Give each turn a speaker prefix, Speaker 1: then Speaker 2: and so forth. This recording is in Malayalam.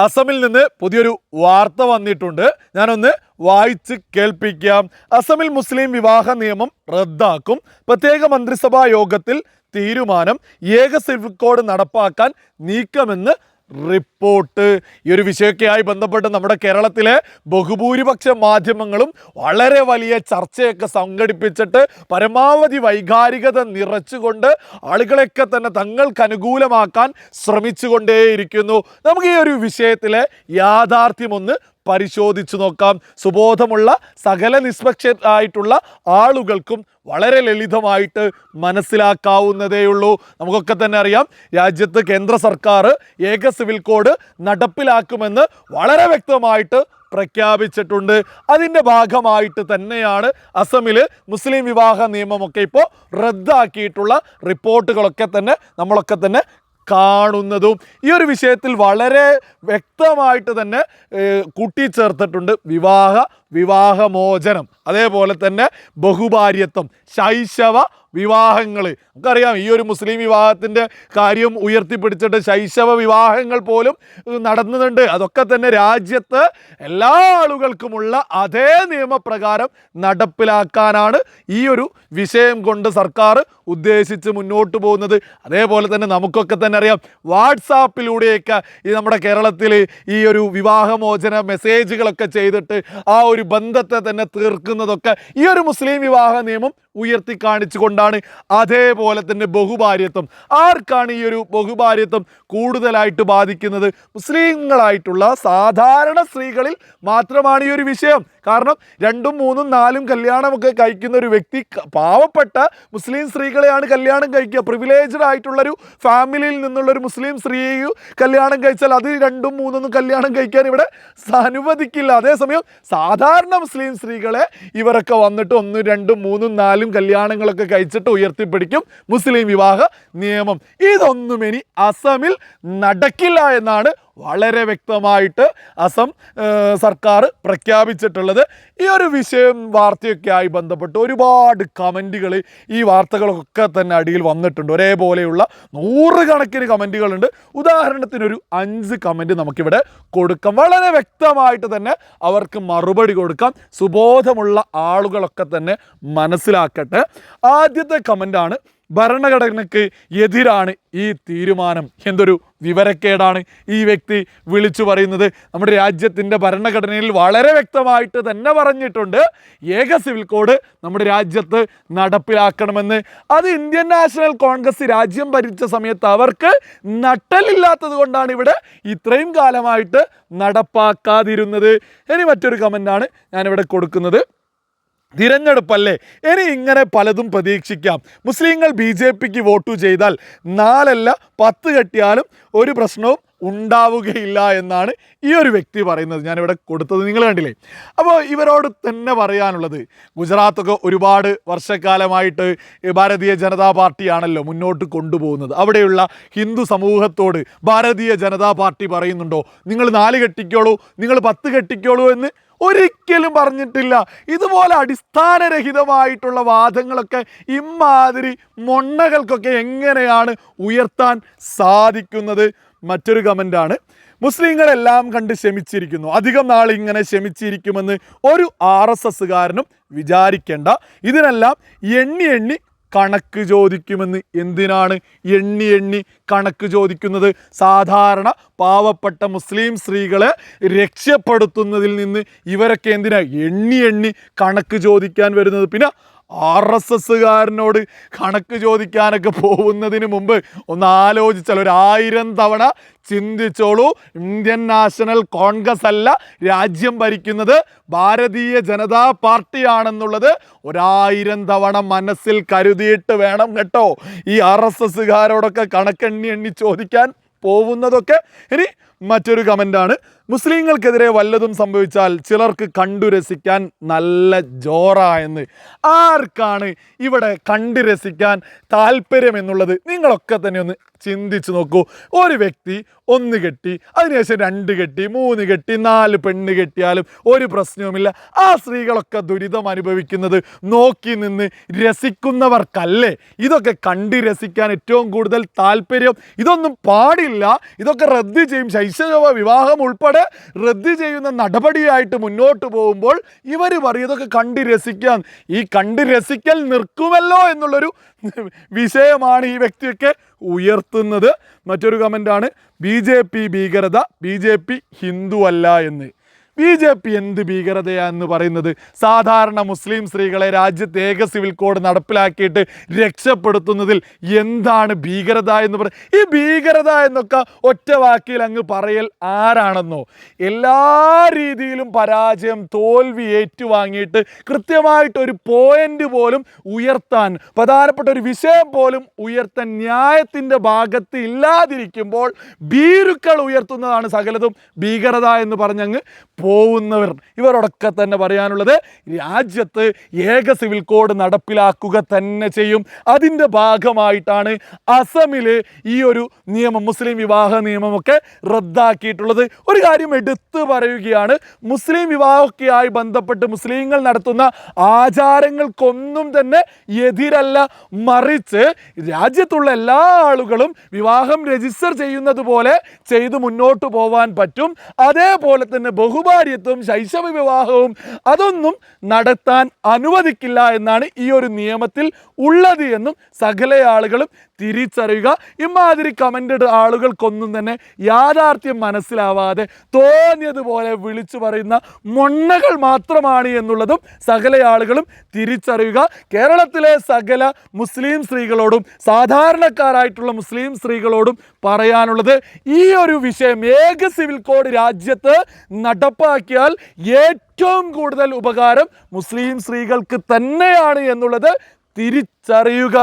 Speaker 1: അസമിൽ നിന്ന് പുതിയൊരു വാർത്ത വന്നിട്ടുണ്ട്. ഞാനൊന്ന് വായിച്ച് കേൾപ്പിക്കാം. അസമിൽ മുസ്ലിം വിവാഹ നിയമം റദ്ദാക്കും. പ്രത്യേക മന്ത്രിസഭാ യോഗത്തിൽ തീരുമാനം. ഏക സിവിൽ കോഡ് നടപ്പാക്കാൻ നീക്കമെന്ന് റിപ്പോർട്ട്. ഈ ഒരു വിഷയമൊക്കെയായി ബന്ധപ്പെട്ട് നമ്മുടെ കേരളത്തിലെ ബഹുഭൂരിപക്ഷ മാധ്യമങ്ങളും വളരെ വലിയ ചർച്ചയൊക്കെ സംഘടിപ്പിച്ചിട്ട് പരമാവധി വൈകാരികത നിറച്ചുകൊണ്ട് ആളുകളെയൊക്കെ തന്നെ തങ്ങൾക്ക് അനുകൂലമാക്കാൻ ശ്രമിച്ചുകൊണ്ടേയിരിക്കുന്നു. നമുക്ക് ഈ ഒരു വിഷയത്തിലെ യാഥാർത്ഥ്യമൊന്ന് പരിശോധിച്ചു നോക്കാം. സുബോധമുള്ള സകല നിഷ്പക്ഷരായിട്ടുള്ള ആളുകൾക്കും വളരെ ലളിതമായിട്ട് മനസ്സിലാക്കാവുന്നതേയുള്ളൂ. നമുക്കൊക്കെ തന്നെ അറിയാം, രാജ്യത്ത് കേന്ദ്ര സർക്കാർ ഏക സിവിൽ കോഡ് നടപ്പിലാക്കുമെന്ന് വളരെ വ്യക്തമായിട്ട് പ്രഖ്യാപിച്ചിട്ടുണ്ട്. അതിൻ്റെ ഭാഗമായിട്ട് തന്നെയാണ് അസമിൽ മുസ്ലിം വിവാഹ നിയമമൊക്കെ ഇപ്പോൾ റദ്ദാക്കിയിട്ടുള്ള റിപ്പോർട്ടുകളൊക്കെ തന്നെ നമ്മളൊക്കെ തന്നെ കാണുന്നതും. ഈ ഒരു വിഷയത്തിൽ വളരെ വ്യക്തമായിട്ട് തന്നെ കൂട്ടിച്ചേർത്തിട്ടുണ്ട് വിവാഹമോചനം, അതേപോലെ തന്നെ ബഹുഭാര്യത്വം, ശൈശവ വിവാഹങ്ങൾ. നമുക്കറിയാം, ഈ ഒരു മുസ്ലിം വിവാഹത്തിൻ്റെ കാര്യം ഉയർത്തിപ്പിടിച്ചിട്ട് ശൈശവ വിവാഹങ്ങൾ പോലും നടന്നുന്നുണ്ട്. അതൊക്കെ തന്നെ രാജ്യത്ത് എല്ലാ ആളുകൾക്കുമുള്ള അതേ നിയമപ്രകാരം നടപ്പിലാക്കാനാണ് ഈ ഒരു വിഷയം കൊണ്ട് സർക്കാർ ഉദ്ദേശിച്ച് മുന്നോട്ട് പോകുന്നത്. അതേപോലെ തന്നെ നമുക്കൊക്കെ തന്നെ അറിയാം, വാട്സാപ്പിലൂടെയൊക്കെ ഈ നമ്മുടെ കേരളത്തിൽ ഈ ഒരു വിവാഹമോചന മെസ്സേജുകളൊക്കെ ചെയ്തിട്ട് ആ ഒരു ബന്ധത്തെ തന്നെ തീർക്കുന്നതൊക്കെ ഈ ഒരു മുസ്ലിം വിവാഹ നിയമം ഉയർത്തി കാണിച്ചുകൊണ്ടാണ്. അതേപോലെ തന്നെ ബഹുഭാര്യത്വം. ആർക്കാണ് ഈ ഒരു ബഹുഭാര്യത്വം കൂടുതലായിട്ട് ബാധിക്കുന്നത്? മുസ്ലിങ്ങളായിട്ടുള്ള സാധാരണ സ്ത്രീകളിൽ മാത്രമാണ് ഈ ഒരു വിഷയം. കാരണം 2ഉം 3ഉം 4ഉം കല്യാണമൊക്കെ കഴിക്കുന്ന ഒരു വ്യക്തി പാവപ്പെട്ട മുസ്ലിം സ്ത്രീകളെയാണ് കല്യാണം കഴിക്കുക. പ്രിവിലേജ്ഡ് ആയിട്ടുള്ളൊരു ഫാമിലിയിൽ നിന്നുള്ളൊരു മുസ്ലിം സ്ത്രീ കല്യാണം കഴിച്ചാൽ അത് 2ഉം 3ഉം കല്യാണം കഴിക്കാൻ ഇവിടെ അനുവദിക്കില്ല. അതേസമയം സാധാരണ മുസ്ലിം സ്ത്രീകളെ ഇവരൊക്കെ വന്നിട്ട് 1, 2, 3, 4 കല്യാണങ്ങളൊക്കെ കഴിച്ചിട്ട് ഉയർത്തിപ്പിടിക്കും മുസ്ലിം വിവാഹ നിയമം. ഇതൊന്നും ഇനി അസമിൽ നടക്കില്ല എന്നാണ് വളരെ വ്യക്തമായിട്ട് അസം സർക്കാർ പ്രഖ്യാപിച്ചിട്ടുള്ളത്. ഈ ഒരു വിഷയം വാർത്തയൊക്കെ ആയി ബന്ധപ്പെട്ട് ഒരുപാട് കമൻറ്റുകൾ ഈ വാർത്തകളൊക്കെ തന്നെ അടിയിൽ വന്നിട്ടുണ്ട്. ഒരേപോലെയുള്ള 100 കണക്കിന് കമൻറ്റുകളുണ്ട്. ഉദാഹരണത്തിനൊരു 5 കമൻറ്റ് നമുക്കിവിടെ കൊടുക്കാം. വളരെ വ്യക്തമായിട്ട് തന്നെ അവർക്ക് മറുപടി കൊടുക്കാം. സുബോധമുള്ള ആളുകളൊക്കെ തന്നെ മനസ്സിലാക്കട്ടെ. ആദ്യത്തെ കമൻ്റാണ്, ഭരണഘടനയ്ക്ക് എതിരാണ് ഈ തീരുമാനം. എന്തൊരു വിവരക്കേടാണ് ഈ വ്യക്തി വിളിച്ചു പറയുന്നത്. നമ്മുടെ രാജ്യത്തിൻ്റെ ഭരണഘടനയിൽ വളരെ വ്യക്തമായിട്ട് തന്നെ പറഞ്ഞിട്ടുണ്ട്, ഏക സിവിൽ കോഡ് നമ്മുടെ രാജ്യത്ത് നടപ്പിലാക്കണമെന്ന്. അത് ഇന്ത്യൻ നാഷണൽ കോൺഗ്രസ് രാജ്യം ഭരിച്ച സമയത്ത് അവർക്ക് നട്ടലില്ലാത്തത് കൊണ്ടാണ് ഇവിടെ ഇത്രയും കാലമായിട്ട് നടപ്പാക്കാതിരുന്നത്. ഇനി മറ്റൊരു കമൻ്റാണ് ഞാനിവിടെ കൊടുക്കുന്നത്. തിരഞ്ഞെടുപ്പല്ലേ, ഇനി ഇങ്ങനെ പലതും പ്രതീക്ഷിക്കാം. മുസ്ലിങ്ങൾ BJPക്ക് വോട്ട് ചെയ്താൽ 4 അല്ല 10 കെട്ടിയാലും ഒരു പ്രശ്നവും ഉണ്ടാവുകയില്ല എന്നാണ് ഈ ഒരു വ്യക്തി പറയുന്നത്. ഞാനിവിടെ കൊടുത്തത് നിങ്ങൾ കണ്ടില്ലേ. അപ്പോൾ ഇവരോട് തന്നെ പറയാനുള്ളത്, ഗുജറാത്തൊക്കെ ഒരുപാട് വർഷക്കാലമായിട്ട് ഭാരതീയ ജനതാ പാർട്ടിയാണല്ലോ മുന്നോട്ട് കൊണ്ടുപോകുന്നത്. അവിടെയുള്ള ഹിന്ദു സമൂഹത്തോട് ഭാരതീയ ജനതാ പാർട്ടി പറയുന്നുണ്ടോ നിങ്ങൾ 4 കെട്ടിക്കോളൂ, നിങ്ങൾ 10 കെട്ടിക്കോളൂ എന്ന്? ഒരിക്കലും പറഞ്ഞിട്ടില്ല. ഇതുപോലെ അടിസ്ഥാനരഹിതമായിട്ടുള്ള വാദങ്ങളൊക്കെ ഇമാതിരി മൊണ്ണകൾക്കൊക്കെ എങ്ങനെയാണ് ഉയർത്താൻ സാധിക്കുന്നത്? മറ്റൊരു കമൻ്റാണ്, മുസ്ലിങ്ങളെല്ലാം കണ്ട് ക്ഷമിച്ചിരിക്കുന്നു, അധികം നാൾ ഇങ്ങനെ ക്ഷമിച്ചിരിക്കുമെന്ന് ഒരു RSSകാരനും വിചാരിക്കേണ്ട. ഇതിനെല്ലാം എണ്ണി കണക്ക് ചോദിക്കുമെന്ന്. എന്തിനാണ് എണ്ണി കണക്ക് ചോദിക്കുന്നത്? സാധാരണ പാവപ്പെട്ട മുസ്ലിം സ്ത്രീകളെ രക്ഷപ്പെടുത്തുന്നതിൽ നിന്ന് ഇവരൊക്കെ എന്തിനാ എണ്ണി കണക്ക് ചോദിക്കാൻ വരുന്നത്? പിന്നെ RSSകാരനോട് കണക്ക് ചോദിക്കാനൊക്കെ പോകുന്നതിന് മുമ്പ് ഒന്ന് ആലോചിച്ചാൽ, 1000 തവണ ചിന്തിച്ചോളൂ. ഇന്ത്യൻ നാഷണൽ കോൺഗ്രസ് അല്ല രാജ്യം ഭരിക്കുന്നത്, ഭാരതീയ ജനതാ പാർട്ടിയാണെന്നുള്ളത് 1000 തവണ മനസ്സിൽ കരുതിയിട്ട് വേണം കേട്ടോ ഈ RSSകാരോടൊക്കെ കണക്കെണ്ണി ചോദിക്കാൻ പോകുന്നതൊക്കെ. ഇനി മറ്റൊരു കമൻ്റാണ്, മുസ്ലിങ്ങൾക്കെതിരെ വല്ലതും സംഭവിച്ചാൽ ചിലർക്ക് കണ്ടു രസിക്കാൻ നല്ല ജോറായെന്ന്. ആർക്കാണ് ഇവിടെ കണ്ടു രസിക്കാൻ താല്പര്യം എന്നുള്ളത് നിങ്ങളൊക്കെ തന്നെ ഒന്ന് ചിന്തിച്ചു നോക്കൂ. ഒരു വ്യക്തി 1 കെട്ടി, അതിനുശേഷം 2 കെട്ടി, 3 കെട്ടി, 4 പെണ്ണ് കെട്ടിയാലും ഒരു പ്രശ്നവുമില്ല. ആ സ്ത്രീകളൊക്കെ ദുരിതം അനുഭവിക്കുന്നത് നോക്കി നിന്ന് രസിക്കുന്നവർക്കല്ലേ ഇതൊക്കെ കണ്ട് രസിക്കാൻ ഏറ്റവും കൂടുതൽ താല്പര്യം? ഇതൊന്നും പാടില്ല, ഇതൊക്കെ റദ്ദ് ചെയ്യും. ശൈശവ വിവാഹം ഉൾപ്പെടെ റദ്ദ് ചെയ്യുന്ന നടപടിയായിട്ട് മുന്നോട്ട് പോകുമ്പോൾ ഇവർ പറയും ഇതൊക്കെ കണ്ട് രസിക്കാൻ. ഈ കണ്ട് രസിക്കൽ നിൽക്കുമല്ലോ എന്നുള്ളൊരു വിഷയമാണ് ഈ വ്യക്തിയൊക്കെ ഉയർത്തുന്നത്. മറ്റൊരു കമൻ്റാണ് BJP ഭീകരത, BJP ഹിന്ദു അല്ല എന്ന്. BJP എന്ത് ഭീകരതയാന്ന് പറയുന്നത്? സാധാരണ മുസ്ലിം സ്ത്രീകളെ രാജ്യത്ത് ഏക സിവിൽ കോഡ് നടപ്പിലാക്കിയിട്ട് രക്ഷപ്പെടുത്തുന്നതിൽ എന്താണ് ഭീകരത എന്ന് ഈ ഭീകരത എന്നൊക്കെ ഒറ്റ വാക്കിൽ അങ്ങ് പറയൽ ആരാണെന്നോ? എല്ലാ രീതിയിലും പരാജയം, തോൽവി ഏറ്റുവാങ്ങിയിട്ട് കൃത്യമായിട്ടൊരു പോയിന്റ് പോലും ഉയർത്താൻ, പ്രധാനപ്പെട്ട ഒരു വിഷയം പോലും ഉയർത്താൻ ന്യായത്തിൻ്റെ ഭാഗത്ത് ഇല്ലാതിരിക്കുമ്പോൾ ഭീരുക്കൾ ഉയർത്തുന്നതാണ് സകലതും ഭീകരത എന്ന് പറഞ്ഞങ്ങ് പോകുന്നവർ. ഇവരോടൊക്കെ തന്നെ പറയാനുള്ളത് രാജ്യത്ത് ഏക സിവിൽ കോഡ് നടപ്പിലാക്കുക തന്നെ ചെയ്യും. അതിൻ്റെ ഭാഗമായിട്ടാണ് അസമിൽ ഈ ഒരു നിയമം, മുസ്ലിം വിവാഹ നിയമമൊക്കെ റദ്ദാക്കിയിട്ടുള്ളത്. ഒരു കാര്യം എടുത്തു പറയുകയാണ്, മുസ്ലിം വിവാഹമൊക്കെയായി ബന്ധപ്പെട്ട് മുസ്ലിങ്ങൾ നടത്തുന്ന ആചാരങ്ങൾക്കൊന്നും തന്നെ എതിരല്ല, മറിച്ച് രാജ്യത്തുള്ള എല്ലാ ആളുകളും വിവാഹം രജിസ്റ്റർ ചെയ്യുന്നത് പോലെ ചെയ്ത് മുന്നോട്ട് പോവാൻ പറ്റും. അതേപോലെ തന്നെ ബഹുഭാര്യത്വം, ശൈശവ വിവാഹവും അതൊന്നും നടത്താൻ അനുവദിക്കില്ല എന്നാണ് ഈ ഒരു നിയമത്തിൽ ഉള്ളത് എന്നും സകല ആളുകളും തിരിച്ചറിയുക. ഇമാതിരി കമൻ്റ് ആളുകൾക്കൊന്നും തന്നെ യാഥാർത്ഥ്യം മനസ്സിലാവാതെ തോന്നിയതുപോലെ വിളിച്ചു പറയുന്ന മൊണ്ണകൾ മാത്രമാണ് എന്നുള്ളതും സകല ആളുകളും തിരിച്ചറിയുക. കേരളത്തിലെ സകല മുസ്ലിം സ്ത്രീകളോടും, സാധാരണക്കാരായിട്ടുള്ള മുസ്ലിം സ്ത്രീകളോടും പറയാനുള്ളത് ഈ ഒരു വിഷയം, ഏക സിവിൽ കോഡ് രാജ്യത്ത് നടപ്പാക്കിയാൽ ഏറ്റവും കൂടുതൽ ഉപകാരം മുസ്ലിം സ്ത്രീകൾക്ക് തന്നെയാണ് എന്നുള്ളത് തിരിച്ചറിയുക.